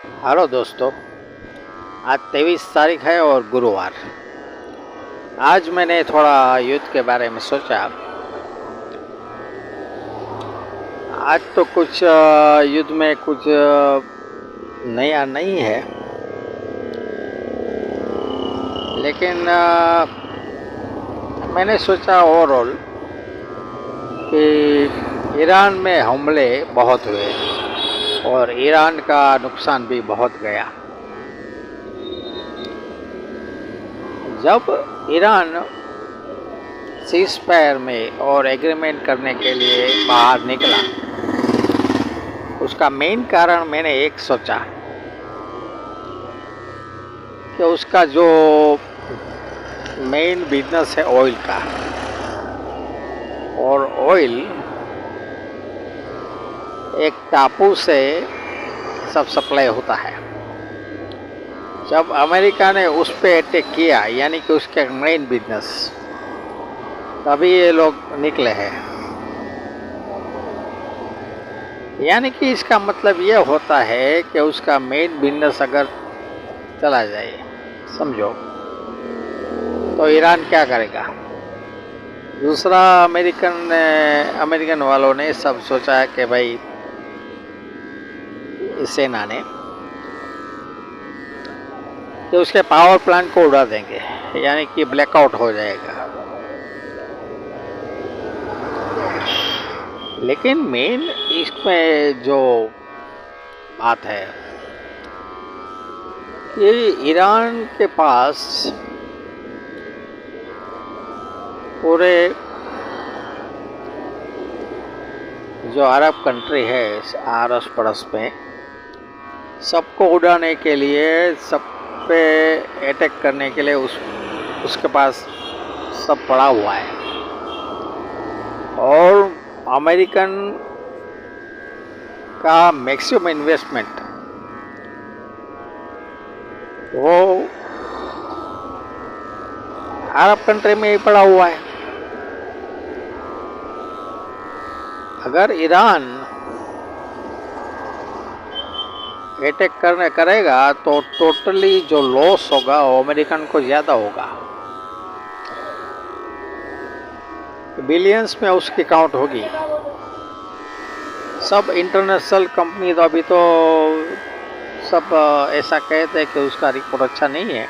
Hello दोस्तों। आज 23 तारीख है और गुरुवार। आज मैंने थोड़ा युद्ध के बारे में सोचा। आज तो कुछ युद्ध में कुछ नया नहीं है, लेकिन मैंने सोचा ओवरऑल कि ईरान में हमले बहुत हुए और ईरान का नुकसान भी बहुत गया। जब ईरान सीज फायर में और एग्रीमेंट करने के लिए बाहर निकला, उसका मेन कारण मैंने एक सोचा कि उसका जो मेन बिजनेस है ऑयल का, और ऑयल एक टापू से सब सप्लाई होता है। जब अमेरिका ने उस पे अटैक किया, यानी कि उसके मेन बिजनेस, तभी ये लोग निकले हैं। यानी कि इसका मतलब ये होता है कि उसका मेन बिजनेस अगर चला जाए, समझो, तो ईरान क्या करेगा। दूसरा, अमेरिकन वालों ने सब सोचा है कि भाई सेना ने कि उसके पावर प्लांट को उड़ा देंगे, यानी कि ब्लैकआउट हो जाएगा। लेकिन मेन इसमें जो बात है कि ईरान के पास पूरे जो अरब कंट्री है आरस पड़ोस में, सबको उड़ाने के लिए, सब पे अटैक करने के लिए उसके पास सब पड़ा हुआ है। और अमेरिकन का मैक्सिमम इन्वेस्टमेंट वो अरब कंट्री में ही पड़ा हुआ है। अगर ईरान अटैक करेगा तो टोटली जो लॉस होगा वो अमेरिकन को ज़्यादा होगा। बिलियंस में उसकी काउंट होगी। सब इंटरनेशनल कंपनी तो अभी तो सब ऐसा कहते हैं कि उसका रिपोर्ट अच्छा नहीं है,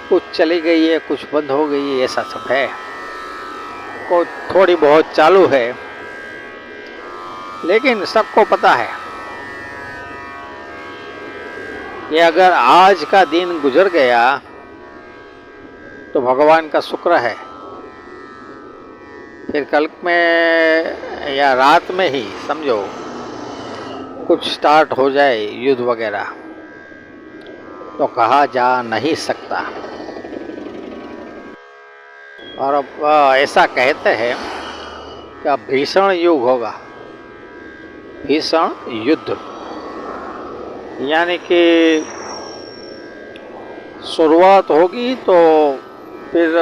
कुछ चली गई है, कुछ बंद हो गई है, ऐसा सब है। कुछ थोड़ी बहुत चालू है, लेकिन सबको पता है कि अगर आज का दिन गुजर गया तो भगवान का शुक्र है, फिर कल में या रात में ही समझो कुछ स्टार्ट हो जाए युद्ध वगैरह, तो कहा जा नहीं सकता। और अब ऐसा कहते हैं कि अब भीषण युग होगा, भीषण युद्ध, यानी कि शुरुआत होगी तो फिर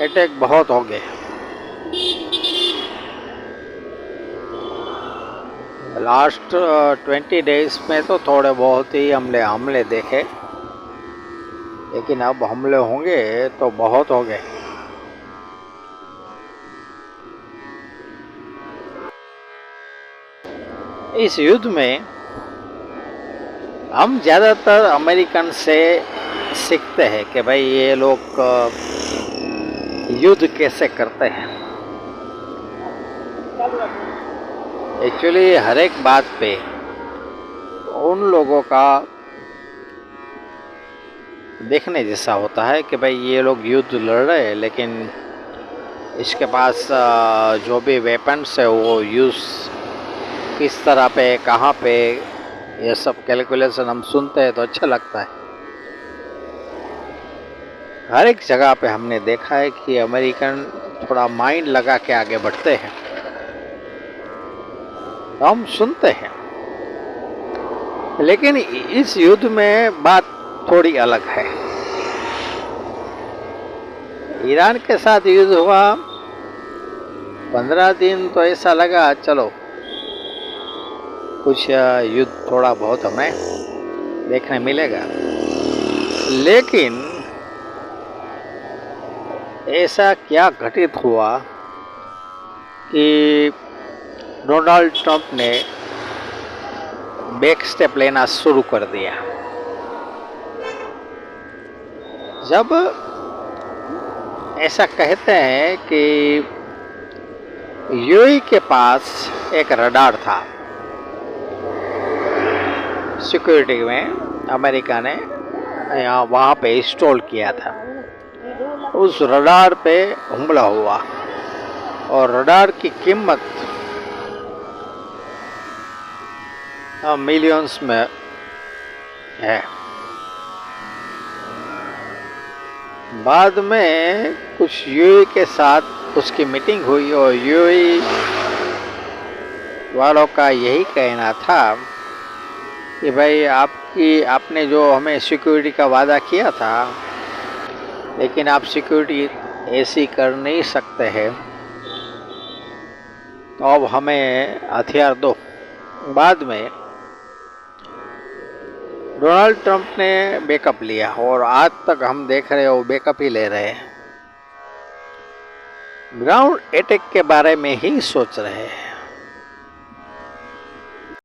अटैक बहुत होंगे। लास्ट 20 डेज में तो थोड़े बहुत ही हमले देखे, लेकिन अब हमले होंगे तो बहुत होंगे। इस युद्ध में हम ज़्यादातर अमेरिकन से सीखते हैं कि भाई ये लोग युद्ध कैसे करते हैं। एक्चुअली हर एक बात पे उन लोगों का देखने जैसा होता है कि भाई ये लोग युद्ध लड़ रहे हैं, लेकिन इसके पास जो भी वेपन्स है वो यूज़ किस तरह पे, कहाँ पे, ये सब कैलकुलेशन हम सुनते हैं तो अच्छा लगता है। हर एक जगह पे हमने देखा है कि अमेरिकन थोड़ा माइंड लगा के आगे बढ़ते हैं, तो हम सुनते हैं। लेकिन इस युद्ध में बात थोड़ी अलग है। ईरान के साथ युद्ध हुआ 15 दिन, तो ऐसा लगा चलो कुछ युद्ध थोड़ा बहुत हमें देखने मिलेगा, लेकिन ऐसा क्या घटित हुआ कि डोनाल्ड ट्रंप ने बैक स्टेप लेना शुरू कर दिया। जब ऐसा कहते हैं कि यूएई के पास एक रडार था, सिक्योरिटी में अमेरिका ने यहाँ वहाँ पे इंस्टॉल किया था। उस रडार पे हमला हुआ और रडार की कीमत मिलियंस में है। बाद में कुछ यूएई के साथ उसकी मीटिंग हुई और यूएई वालों का यही कहना था कि भाई आपने जो हमें सिक्योरिटी का वादा किया था, लेकिन आप सिक्योरिटी ऐसी कर नहीं सकते हैं, तो अब हमें हथियार दो। बाद में डोनाल्ड ट्रंप ने बैकअप लिया और आज तक हम देख रहे हो बैकअप ही ले रहे हैं। ग्राउंड अटैक के बारे में ही सोच रहे हैं।